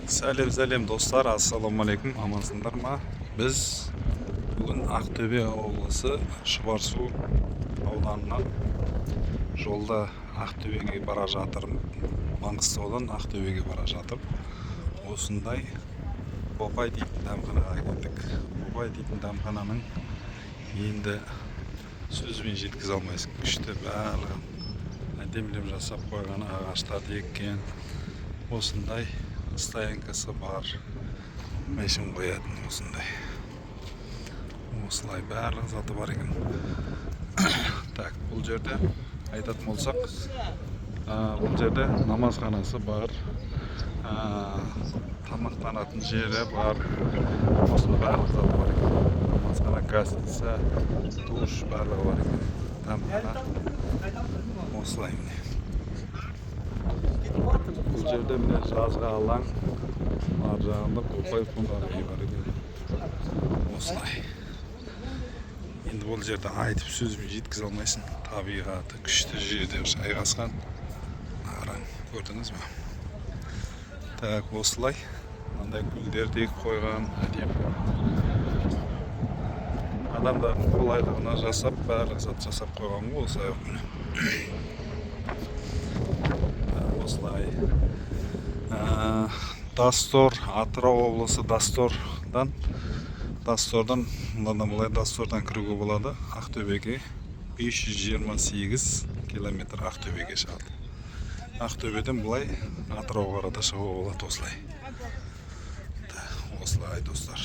Сәлем достар, ассалаумағалейкум, амансыңдар ма? Біз бүгін Ақтөбе облысы Шұбарсу ауданынан жолда Ақтөбеге бара жатырмын. Маңғыстаудан Ақтөбеге бара жатыр. Осындай Бопай дейтін дәмханаға келдік. Бопай дейтін дәмхананың енді сөзбен жеткізе алмайсың. Күшті барлығы әдемілеп жасап қойған, ағаштарды еккен. Осындай стоянкасы бар, мәшін қоятын осындай. Осылай барлық заты бар екен. Так, бұл жерде айтатын болсақ, бұл жерде намазханасы бар, тамақтанатын жері бар. Осында барлық заты бар екен. Намазхана, гостиница, душ барлығы бар екен. Тамақхана осылай міне. Бұл жерде міне жазғы алаң, ар жағында Бопай фондары бар екен. Осылай. Енді бұл жерде айтып сөзбен жеткізе алмайсың. Табиғаты күшті жерде жайғасқан. Қараң, көрдіңіз бе? Так, осылай. Мынандай гүлдерді қойған әдемі. Адамдардың қолайлығына жасап, барлық зат жасап қойған ғой осылай міне. Осылай. Дастор, Атырау облысы Дастордан кіруге болады. Ақтөбеге 528 километр Ақтөбеге шығады. Ақтөбеден бұлай Атырауға қарата шығуға болады осылай. Осылай достар.